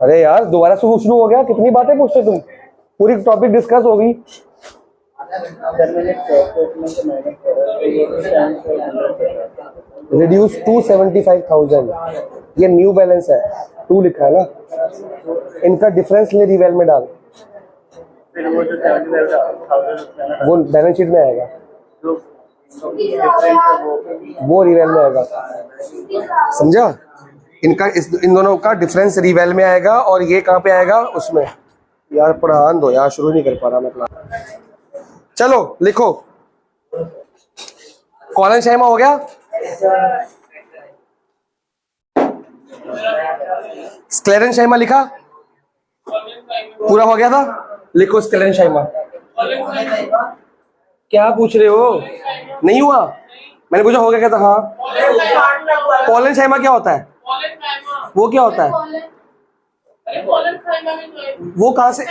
अरे यार दोबारा शुरू हो गया, कितनी बातें पूछते तुम, पूरी टॉपिक डिस्कस होगी। रिड्यूस टू 75,000, ये न्यू बैलेंस है, 2 लिखा है ना, इनका डिफरेंस ले रिवेल में डाल, वो बैलेंस शीट में आएगा, वो रिवेल में आएगा, समझा? इनका इन दोनों का डिफरेंस रिवेल में आएगा और ये कहाँ पे आएगा उसमें। यार पढ़ान दो यार, शुरू नहीं कर पा रहा मैं क्लास। चलो लिखो, कॉलन शाइमा हो गया, स्क्लेरन शाइमा लिखा, पूरा हो गया था। लिखो स्क्लेरन शाइमा। क्या पूछ रहे हो? नहीं हुआ? मैंने पूछा हो गया क्या था? हाँ। कॉलन शाइमा क्या होता है? वो क्या होता है? वो कहाँ से?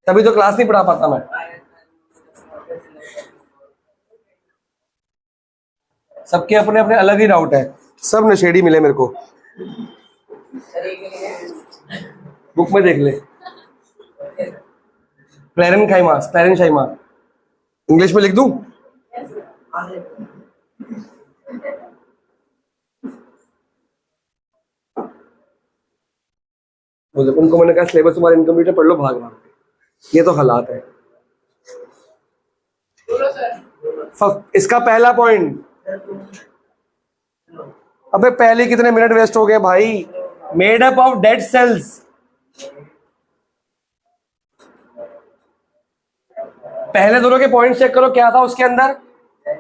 तभी तो क्लास नहीं पढ़ा पाता मैं। सबके अपने अपने अलग ही डाउट है, सब नशेड़ी मिले मेरे को। बुक में देख ले, क्लेरन खाइमा, स्क्लेरन शाइमा, इंग्लिश में लिख दूं? उनको मैंने कहा सिलेबस तुम्हारा इनकम्प्लीट है, पढ़ लो भाग भाग के। ये तो हालात है। इसका पहला पॉइंट, अबे पहले कितने मिनट वेस्ट हो गए भाई। Made up of dead cells, पहले दोनों के पॉइंट चेक करो, क्या था उसके अंदर?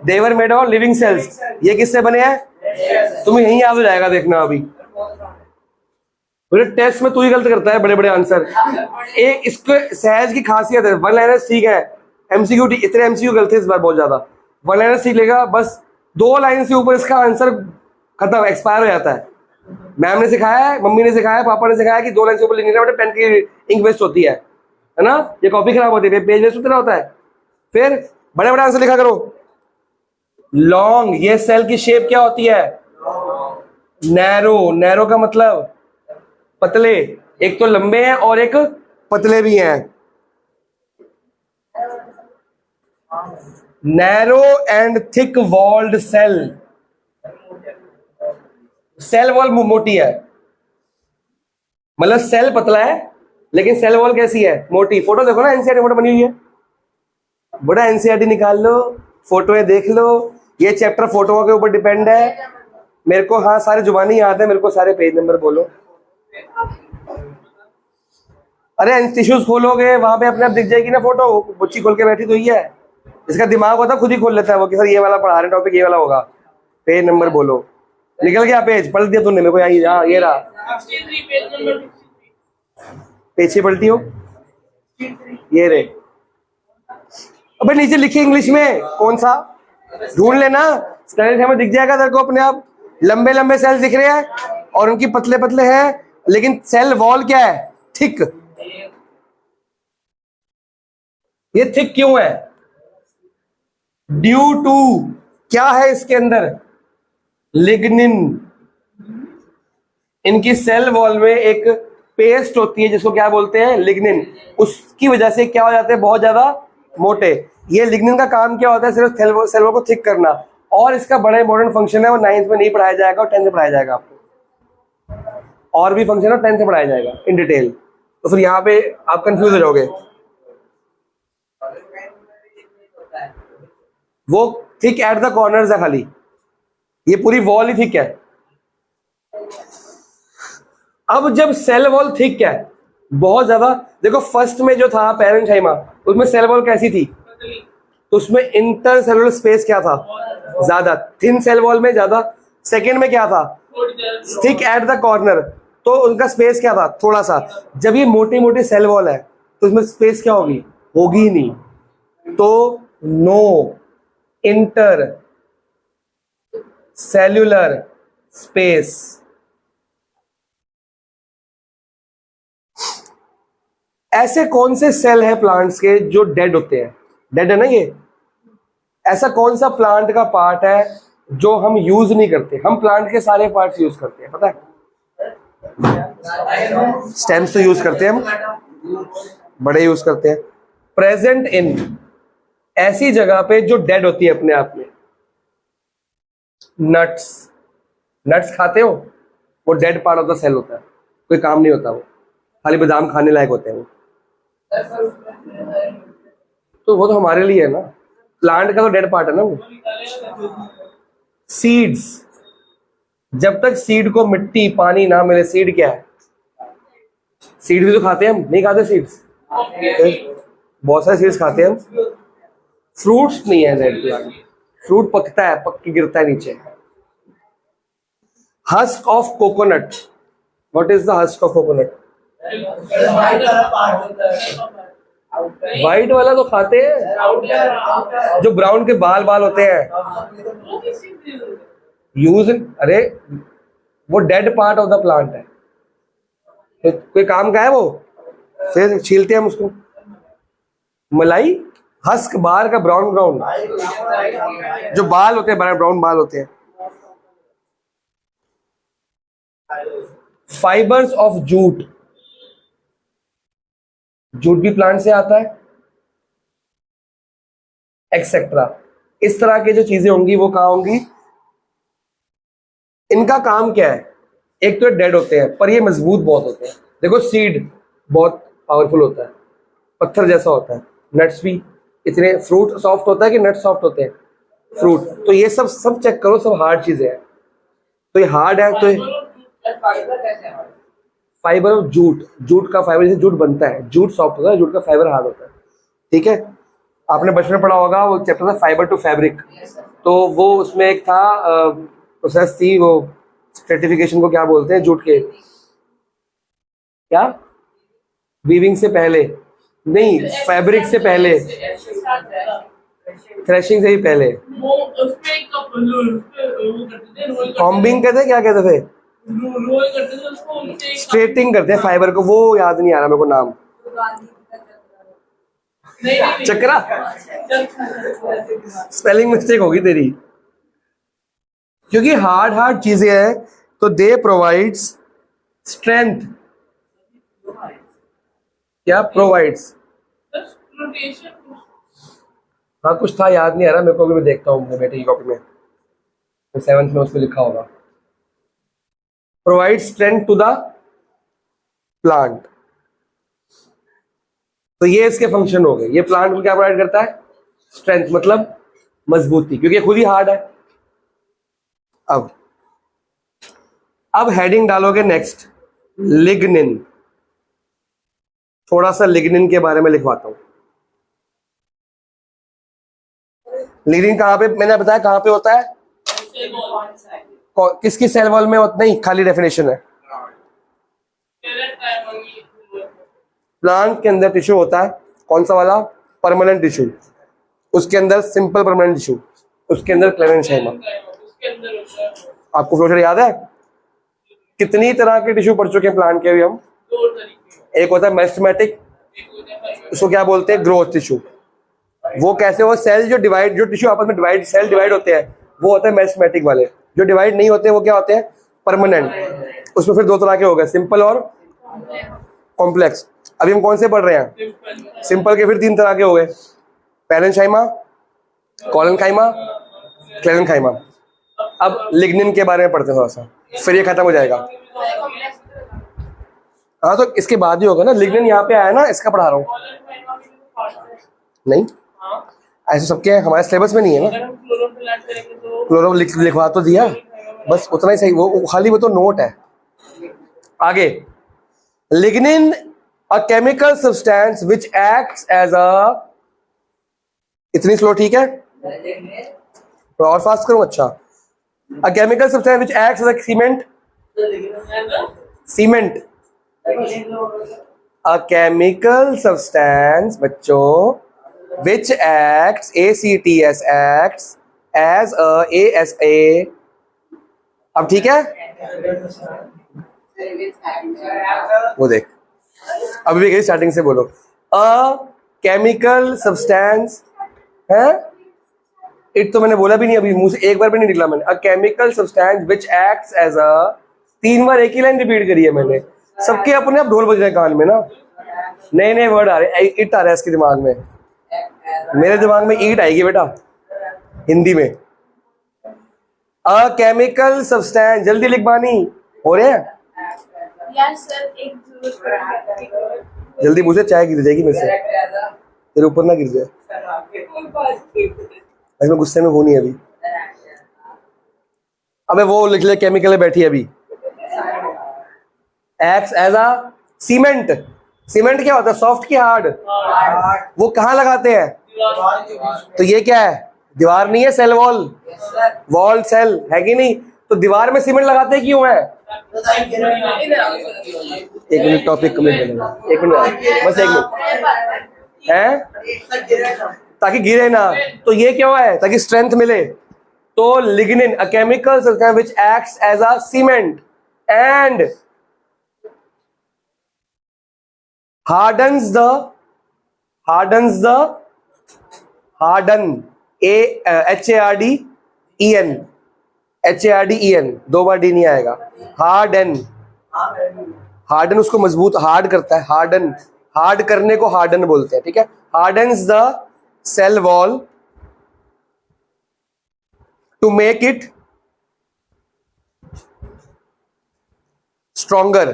देवर मेड ऑफ लिविंग सेल्स। ये किससे बने हैं? तुम्हें यही याद हो जाएगा, देखना अभी टेस्ट में तू ही गलत करता है बड़े बड़े आंसर। एक इसको सहज की खासियत है, वन लाइनर सीख है, एमसीक्यू इतने एमसीक्यू गलत है इस बार बहुत ज्यादा। वन लाइनर सीख लेगा, बस 2 लाइन से ऊपर इसका आंसर खत्म, एक्सपायर हो जाता है। मैम ने सिखाया है, मम्मी ने सिखाया है, पापा ने सिखाया कि 2 लाइन से ऊपर लिखने का पेन की इंक वेस्ट होती है ना, ये कॉपी खराब होती है, पेज वेस्ट उतना होता है। फिर बड़े बड़े आंसर लिखा करो। लॉन्ग, ये सेल की शेप क्या होती है? नैरो, नैरो का मतलब पतले, एक तो लंबे हैं और एक पतले भी हैं। Narrow and thick walled cell, cell wall मोटी है, मतलब सेल पतला है लेकिन सेल वॉल कैसी है? मोटी। फोटो देखो ना, एनसीईआरटी फोटो बनी हुई है, बड़ा एनसीईआरटी निकाल लो, फोटोएं देख लो। ये चैप्टर फोटो के ऊपर डिपेंड है। मेरे को हाँ सारे जुबानी याद है, मेरे को सारे पेज नंबर बोलो। अरे इंस्टीट्यूट खोलोगे वहां पे अपने आप दिख जाएगी ना फोटो, बच्ची खोल के बैठी तो ही है। इसका दिमाग होता खुद ही खोल लेता है वो कि सर ये वाला पढ़ा रहे टॉपिक, ये वाला होगा। पेज नंबर बोलो। निकल गया पेज? पलट दिया तूने मेरे को? ये रहा पेज से पलटी हो, ये रे। अबे नीचे लिखी इंग्लिश में, कौन सा ढूंढ लेना, में दिख जाएगा तेरे को अपने आप। लंबे लंबे सेल दिख रहे हैं और उनकी पतले पतले हैं, लेकिन सेल वॉल क्या है? थिक। ये थिक क्यों है? ड्यू टू क्या है इसके अंदर? लिग्निन। इनकी सेल वॉल में एक पेस्ट होती है जिसको क्या बोलते हैं? लिग्निन। उसकी वजह से क्या हो जाते हैं? बहुत ज्यादा मोटे। ये लिग्निन का काम क्या होता है? सिर्फ सेल वॉल को थिक करना। और इसका बड़ा इंपॉर्टेंट फंक्शन है, वो 9th में नहीं पढ़ाया जाएगा और 10th में पढ़ाया जाएगा आपको। और भी फंक्शन है 10th में पढ़ाया जाएगा इन डिटेल, तो फिर यहाँ पे आप कंफ्यूज हो जाओगे। वो थिक एट द कॉर्नर्स है खाली, ये पूरी वॉल ही थिक है। अब जब सेल वॉल थिक है बहुत ज्यादा, देखो फर्स्ट में जो था पैरेन्काइमा, उसमें सेल वॉल कैसी थी? तो उसमें इंटरसेलुलर स्पेस क्या था? ज्यादा, थिन सेल वॉल में ज्यादा। सेकेंड में क्या था? थिक एट द कॉर्नर, तो उनका स्पेस क्या था? थोड़ा सा। जब ये मोटी मोटी सेल वॉल है तो इसमें स्पेस क्या होगी? होगी ही नहीं, तो नो इंटर सेल्यूलर स्पेस। ऐसे कौन से सेल हैं प्लांट्स के जो डेड होते हैं? डेड है ना ये। ऐसा कौन सा प्लांट का पार्ट है जो हम यूज नहीं करते। हम प्लांट के सारे पार्ट्स यूज करते हैं, पता है? स्टेम्स तो यूज करते हैं हम, बड़े यूज करते हैं। प्रेजेंट इन, ऐसी जगह पे जो डेड होती है अपने आप में। नट्स, नट्स खाते हो? वो dead part of the cell होता है, कोई काम नहीं होता, वो खाली बादाम खाने लायक होते हैं वो। तो वो तो हमारे लिए है ना, प्लांट का तो डेड पार्ट है ना वो। सीड्स, जब तक सीड को मिट्टी पानी ना मिले, सीड क्या है? सीड भी तो खाते हैं हम, नहीं खाते सीड्स? बहुत सारे सीड्स खाते हैं हम। फ्रूट्स नहीं है डेड प्लांट, फ्रूट पकता है, पक के गिरता है नीचे। Husk of coconut, what is the husk of coconut? White वाला तो खाते हैं, जो ब्राउन के बाल बाल होते हैं यूज। अरे वो dead part of the plant है, तो कोई काम का है वो, फिर छीलते हैं हम उसको। मलाई, हस्क बाहर का ब्राउन ब्राउन, जो बाल होते हैं ब्राउन बाल होते हैं। फाइबर्स ऑफ जूट, जूट भी प्लांट से आता है, एक्सेट्रा। इस तरह की जो चीजें होंगी वो कहाँ होंगी? इनका काम क्या है? एक तो डेड होते हैं पर ये मजबूत बहुत होते हैं। देखो सीड बहुत पावरफुल होता है, पत्थर जैसा होता है। नट्स भी इतने, फ्रूट सॉफ्ट होता है कि नट्स सॉफ्ट होते हैं? फ्रूट। तो ये सब चेक करो, सब हार्ड चीजें हैं। तो ये हार्ड है, तो फाइबर ऑफ जूट, जूट का फाइबर, जैसे जूट बनता है, जूट सॉफ्ट होता है, जूट का फाइबर हार्ड होता है। ठीक है, आपने बचपन में पढ़ा होगा, वो चैप्टर था फाइबर टू फैब्रिक। तो वो उसमें एक था प्रोसेस थी, वो स्ट्रेटिफिकेशन को क्या बोलते हैं जूट के? क्या? वीविंग से पहले नहीं, फैब्रिक से पहले, थ्रेशिंग से ही पहले। कॉम्बिंग कहते हैं, क्या कहते थे? स्ट्रेटिंग करते हैं फाइबर को, वो याद नहीं आ रहा मेरे को नाम। चक्रा, स्पेलिंग मिस्टेक होगी तेरी, क्योंकि हार्ड हार्ड चीजें हैं। तो दे प्रोवाइड्स स्ट्रेंथ, क्या प्रोवाइड्स? हाँ कुछ था, याद नहीं आ रहा मेरे को, भी मैं देखता हूँ अपने बेटे की कॉपी में, 7th में उसमें लिखा होगा। Provide strength to the plant. तो ये इसके फंक्शन हो गए। ये प्लांट को क्या प्रोवाइड करता है? स्ट्रेंथ, मतलब मजबूती, क्योंकि खुद ही हार्ड है। अब हेडिंग डालोगे नेक्स्ट, लिग्निन। थोड़ा सा लिग्निन के बारे में लिखवाता हूं। लिग्निन कहां पे, मैंने बताया कहां पे होता है? किसकी सेल वॉल में? नहीं, खाली डेफिनेशन है। प्लांट के अंदर टिश्यू होता है, कौन सा वाला? Permanent tissue. उसके अंदर सिंपल परमानेंट टिश्यू, उसके अंदर क्लेरेंशाइमा। आपको फ्लोचर याद है? कितनी तरह के टिश्यू पढ़ चुके हैं प्लांट के अभी हम? एक होता है मेरिस्टेमेटिक, उसको क्या बोलते हैं? Growth tissue. वो कैसे? वो सेल जो डिवाइड, जो टिश्यू आपस में डिवाइड, सेल डिवाइड होते हैं, वो होता है मेरिस्टेमेटिक वाले। जो डिवाइड नहीं होते वो क्या होते हैं? परमानेंट। उसमें फिर दो तरह के हो गए, सिंपल और कॉम्प्लेक्स। अभी हम कौन से पढ़ रहे हैं? सिंपल के फिर 3 तरह के हो गए, पैरेंकाइमा, कॉलेनकाइमा, क्लेरेंकाइमा। अब लिग्निन के बारे में पढ़ते हैं थोड़ा सा, फिर ये खत्म हो जाएगा। हाँ तो इसके बाद ही होगा ना, लिग्निन यहाँ पे आया ना, इसका पढ़ा रहा हूँ। नहीं, ऐसे सबके हमारे सिलेबस में नहीं है ना। क्लोरो लिखवा तो दिया, बस उतना ही सही, वो खाली वो तो नोट है। आगे, lignin a chemical substance which acts as a, इतनी स्लो ठीक है, और फास्ट करूं? अच्छा, a chemical substance which acts as a cement, cement. A chemical substance बच्चों which acts, ACTS acts as a ASA। अब ठीक है, वो देख, अभी भी गई स्टार्टिंग से बोलो। अ केमिकल सब्सटेंस है, इट तो मैंने बोला भी नहीं अभी, मुंह से एक बार भी नहीं निकला मैंने। A chemical substance which acts as a, 3 बार एक ही लाइन रिपीट करी है मैंने। सबके अपने आप ढोल बज रहे हैं कान में ना, नए नए वर्ड आ रहे। इट आ रहा है इसके दिमाग में, मेरे दिमाग में ईट आएगी बेटा हिंदी में। अ केमिकल सब्सटेंस, जल्दी लिख बानी, हो रहे हैं जल्दी, मुझे चाय गिर जाएगी मेरे से, तेरे ऊपर ना गिर जाए। मैं गुस्से में हूं नहीं अभी। अबे वो लिख ले, केमिकल में बैठी है अभी। Acts as a cement. Cement क्या होता है, सॉफ्ट की हार्ड? वो कहाँ लगाते हैं? तो ये क्या है, दीवार नहीं है, सेल वॉल, वॉल सेल है कि नहीं? तो दीवार में सीमेंट लगाते क्यों है? एक मिनट, टॉपिक कमेंट करेंगे, एक मिनट बस, एक मिनट है, ताकि गिरे ना। तो ये क्यों है? ताकि स्ट्रेंथ मिले। तो lignin, a chemical substance which acts as a cement and hardens HARDEN, दो बार डी नहीं आएगा। हार्डन उसको मजबूत, हार्ड करता है। हार्ड करने को हार्डन बोलते हैं, ठीक है। Hardens the cell wall to make it stronger,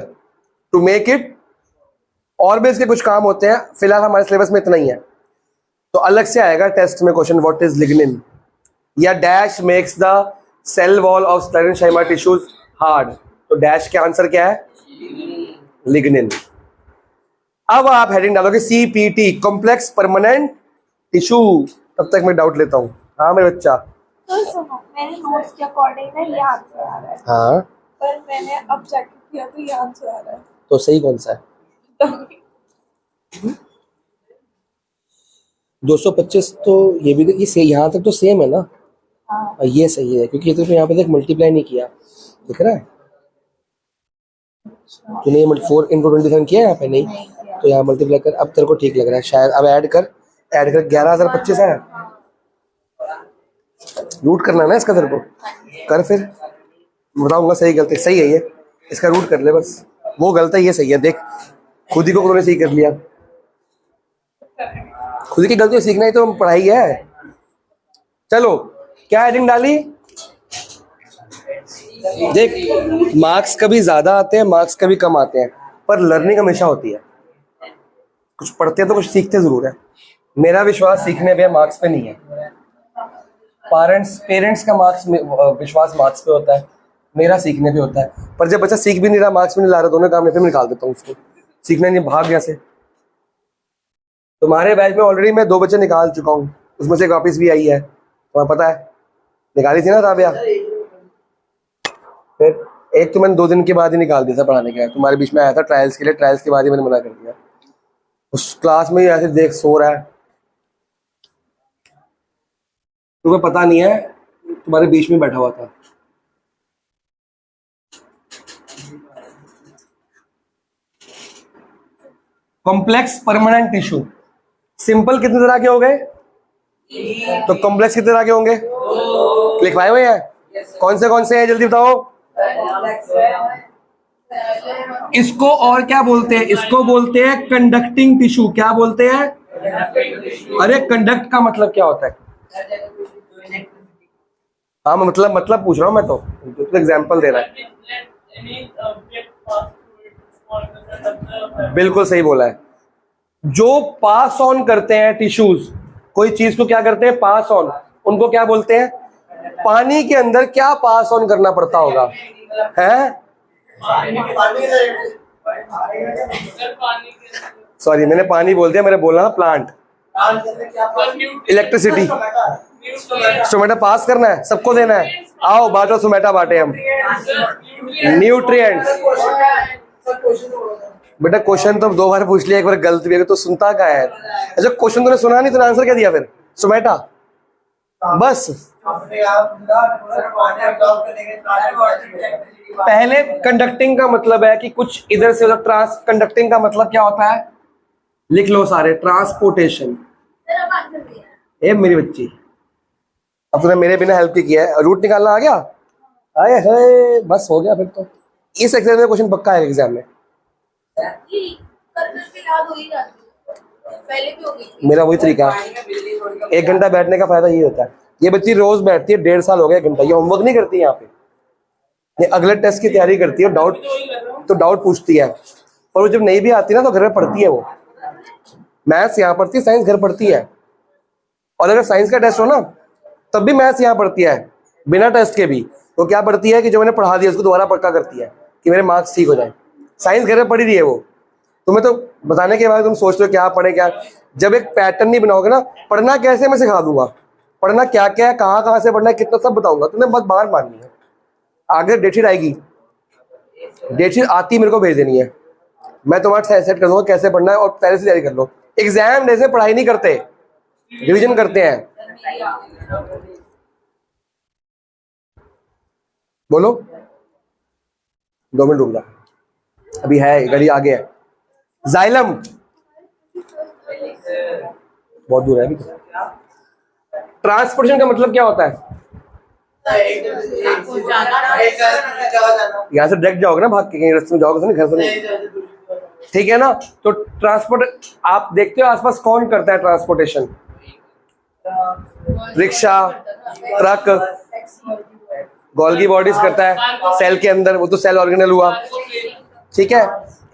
to make it, और भी इसके कुछ काम होते हैं, फिलहाल हमारे सिलेबस में इतना ही है। तो अलग से आएगा टेस्ट में क्वेश्चन, व्हाट इज लिग्निन, या dash makes the cell wall of sclerenchyma tissues hard. तो डैश के आंसर क्या है? लिग्निन। अब आप हेडिंग डालोगे CPT, कॉम्प्लेक्स परमानेंट टिश्यू। तब तक मैं डाउट लेता हूँ। हाँ मेरे बच्चा, तो सुनो, मेरे नोट्स के अकॉर्डिंग ना ये आंसर आ रहा है। हाँ पर मैंने अब चेक किया तो ये आंसर आ रहा है। तो सही कौन सा है? 225 तो ये भी, ये यहाँ तक तो सेम है ना। हाँ। ये सही है, क्योंकि ये तो यहाँ पे तक मल्टीप्लाई नहीं किया, दिख रहा है तूने? ये 4 × 27 किया यहाँ पे? नहीं, तो यहाँ मल्टीप्लाई कर। अब तेरे को ठीक लग रहा है शायद। अब ऐड कर 11,025 है। रूट करना है ना इसका तेरे को, कर फिर बताऊंगा सही गलती। सही है ये, इसका रूट कर ले बस। वो गलत है, ये सही है। देख खुद ही को तूने सही कर लिया। खुद की गलती सीखना ही तो पढ़ाई है। चलो, क्या हेडिंग डाली? देख, मार्क्स कभी ज्यादा आते हैं, मार्क्स कभी कम आते हैं, पर लर्निंग हमेशा होती है। कुछ पढ़ते हैं तो कुछ सीखते जरूर है। मेरा विश्वास सीखने पे, मार्क्स पे नहीं है। पेरेंट्स का मार्क्स विश्वास मार्क्स पे होता है, मेरा सीखने पे होता है। पर जब बच्चा सीख भी नहीं रहा, मार्क्स भी नहीं ला रहा, दोनों काम में फिर निकाल देता हूँ उसको। सीखना नहीं, भाग गया से। तुम्हारे बैच में ऑलरेडी मैं 2 बच्चे निकाल चुका हूँ, उसमें से एक वापिस भी आई है, तुम्हें पता है। निकाली थी ना राबिया? फिर एक तो मैंने 2 दिन के बाद ही निकाल दिया था पढ़ाने के। तुम्हारे बीच में आया था ट्रायल्स के लिए, ट्रायल्स के बाद ही मैंने मना कर दिया। उस क्लास में ही ऐसे देख सो रहा है, तुम्हें पता नहीं है, तुम्हारे बीच में बैठा हुआ था। कॉम्प्लेक्स परमानेंट टिश्यू, सिंपल कितने तरह के हो गए? तो कॉम्प्लेक्स कितने तरह के होंगे? लिखवाए हुए हैं? कौन से हैं जल्दी बताओ। इसको और क्या बोलते हैं? इसको बोलते हैं कंडक्टिंग टिश्यू। क्या बोलते हैं? अरे कंडक्ट का मतलब क्या होता है? हाँ मतलब पूछ रहा हूँ मैं, तो एग्जाम्पल दे रहा है। बिल्कुल सही बोला है। जो पास ऑन करते हैं टिश्यूज, कोई चीज को क्या करते हैं? पास ऑन, उनको क्या बोलते हैं? पानी के अंदर क्या पास ऑन करना पड़ता होगा? है सॉरी, मैंने पानी बोल दिया, मैंने बोला प्लांट। इलेक्ट्रिसिटी, सोमेटा पास करना है, सबको देना है। आओ बांटो, सोमेटा बांटे हम। न्यूट्रिएंट्स, बेटा क्वेश्चन तो 2 बार पूछ लिया, एक बार गलत भी है तो सुनता क्या है? अच्छा क्वेश्चन तूने सुना नहीं, तूने आंसर क्या दिया फिर? सोमेटा बस। पहले कंडक्टिंग का मतलब है कि कुछ इधर से उधर। कंडक्टिंग का मतलब क्या होता है? लिख लो सारे, ट्रांसपोर्टेशन। ए मेरी बच्ची, अब तूने मेरे बिना हेल्प ही किया है, रूट निकालना आ गया, आए हाय बस हो गया फिर तो। इस एग्जाम में क्वेश्चन पक्का है एग्जाम में। याद हो ही जाती है, पहले भी हो गई थी। मेरा वही तरीका है, 1 घंटा बैठने का फायदा ये होता है। ये बच्ची रोज बैठती है, 1.5 साल हो गया 1 घंटा, ये होमवर्क नहीं करती यहाँ पे, ये अगले टेस्ट की तैयारी करती है, डाउट पूछती है, और वो जब नहीं भी आती ना तो घर में पढ़ती है। वो मैथ्स यहाँ पढ़ती है, साइंस घर पढ़ती है, और अगर साइंस का टेस्ट हो ना तब भी मैथ्स यहाँ पढ़ती है बिना टेस्ट के भी। वो क्या पढ़ती है कि जो मैंने पढ़ा दिया उसको दोबारा पक्का करती है कि मेरे मार्क्स ठीक हो जाए। साइंस घर में पढ़ी रही है वो। तुम्हें तो बताने के बाद तुम सोचते हो क्या पढ़े क्या। जब एक पैटर्न नहीं बनाओगे ना, पढ़ना कैसे मैं सिखा दूंगा, पढ़ना क्या क्या है, कहाँ से पढ़ना है, कितना सब बताऊंगा, तुम्हें बस बाहर मारनी है। आगे डेटशीट आएगी, डेटशीट आती मेरे को भेज देनी है, मैं तुम्हारा सेट कर दूंगा कैसे पढ़ना है, और पहले से तैयारी कर लो। एग्जाम डे से पढ़ाई नहीं करते, रिवीजन करते हैं। बोलो 2 मिनट रुक जा, अभी है घड़ी आगे है। जाइलम बहुत दूर है अभी। ट्रांसपोर्टेशन का मतलब क्या होता है? यहाँ से डायरेक्ट जाओगे ना, भाग के कहीं रास्ते में जाओगे तो नहीं, घर से नहीं, ठीक है ना। तो ट्रांसपोर्ट आप देखते हो आसपास कौन करता है transportation? Rickshaw, truck, Golgi bodies करता है सेल के अंदर, वो तो सेल ऑर्गेनल हुआ, ठीक है।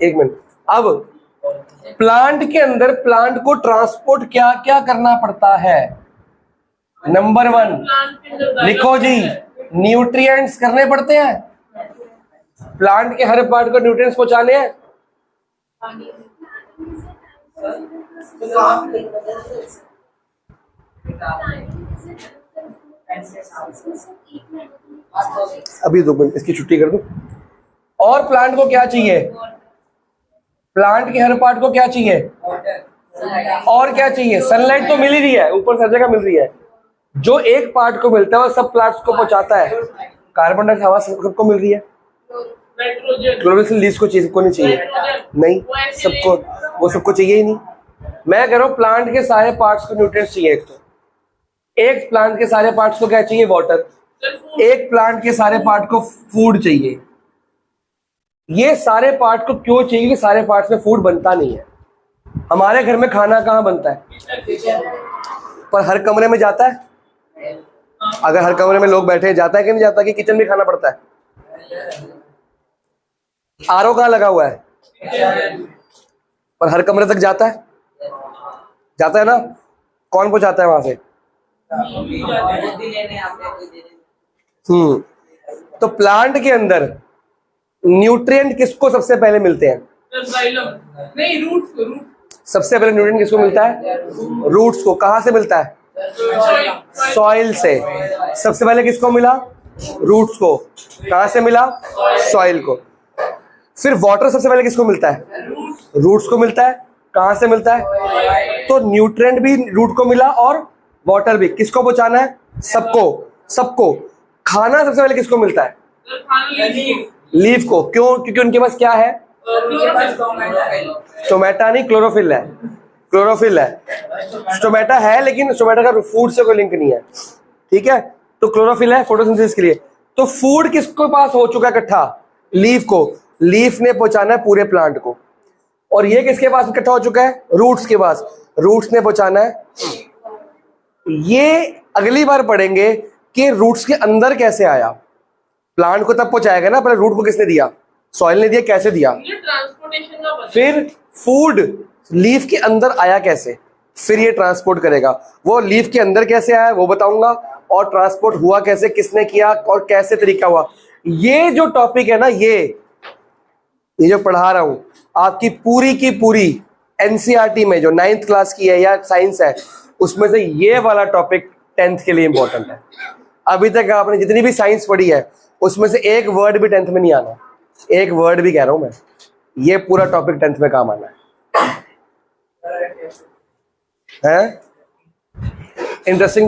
1 मिनट, अब प्लांट के अंदर प्लांट को ट्रांसपोर्ट क्या क्या करना पड़ता है? नंबर 1 लिखो जी, न्यूट्रिएंट्स करने पड़ते हैं। प्लांट के हर पार्ट को न्यूट्रिएंट्स पहुंचाने हैं। अभी 2 मिनट इसकी छुट्टी कर दो। और प्लांट को क्या चाहिए? प्लांट के हर पार्ट को क्या चाहिए? और क्या चाहिए? सनलाइट तो मिल ही रही है, ऊपर हर जगह मिल रही है। जो एक पार्ट को मिलता है वो सब प्लांट्स को पहुंचाता है। कार्बन डाइऑक्साइड हवा सबको मिल रही है, क्लोरोफिल लीव्स को चाहिए, सबको नहीं चाहिए, नहीं सबको, वो सबको चाहिए ही नहीं। मैं कह रहा हूँ प्लांट के सारे पार्ट्स को न्यूट्रिएंट्स चाहिए। एक प्लांट के सारे पार्ट्स को क्या चाहिए? वाटर। एक प्लांट के सारे पार्ट को फूड चाहिए। ये सारे पार्ट को क्यों चाहिए? कि सारे पार्ट्स में फूड बनता नहीं है। हमारे घर में खाना कहाँ बनता है? पर हर कमरे में जाता है? अगर हर कमरे में लोग बैठे हैं, जाता है कि नहीं जाता? कि किचन में खाना पड़ता है? आरओ कहाँ लगा हुआ है? पर हर कमरे तक जाता है? जाता है ना? कौन पहुंचाता है वहां से? तो प्लांट के अंदर न्यूट्रिएंट किसको सबसे पहले मिलते हैं? नहीं, रूट्स को। सबसे पहले न्यूट्रिएंट किसको मिलता है? रूट्स को। कहां से मिलता है? सॉइल से। सबसे पहले किसको मिला? रूट्स को। कहां से मिला? सॉइल को। फिर वाटर सबसे पहले किसको मिलता है? रूट्स को मिलता है। कहां से मिलता है? तो न्यूट्रिएंट भी रूट को मिला और वाटर भी। किसको पहुंचाना है? सबको। सबको। खाना सबसे पहले किसको मिलता है? लीफ को। क्यों? क्योंकि उनके पास क्या है? स्टोमेटा नहीं, क्लोरोफिल है। क्लोरोफिल है, स्टोमेटा है, लेकिन स्टोमेटा का फूड से कोई लिंक नहीं है, ठीक है। तो क्लोरोफिल है फोटोसिंथेसिस के लिए। तो फूड किसके पास हो चुका है इकट्ठा? लीफ को। लीफ ने पहुंचाना है पूरे प्लांट को। और ये किसके पास इकट्ठा हो चुका है? रूट्स के पास। रूट्स ने पहुंचाना है। ये अगली बार पढ़ेंगे कि रूट्स के अंदर कैसे आया। प्लांट को तब पहुंचाएगा ना, पहले रूट को किसने दिया? सॉइल ने दिया। कैसे दिया? ट्रांसपोर्टेशन का। फिर फूड लीफ के अंदर आया कैसे, फिर ये ट्रांसपोर्ट करेगा। वो लीफ के अंदर कैसे आया वो बताऊंगा, और ट्रांसपोर्ट हुआ कैसे, किसने किया और कैसे तरीका हुआ। ये जो टॉपिक है ना, ये जो पढ़ा रहा हूं आपकी पूरी की पूरी एनसीईआरटी में जो 9th क्लास की है या साइंस है, उसमें से ये वाला टॉपिक 10th के लिए इंपॉर्टेंट है। अभी तक आपने जितनी भी साइंस पढ़ी है उसमें से एक वर्ड भी 10th में नहीं आना। एक वर्ड भी कह रहा हूं मैं, ये पूरा टॉपिक 10th में काम आना है। इंटरेस्टिंग।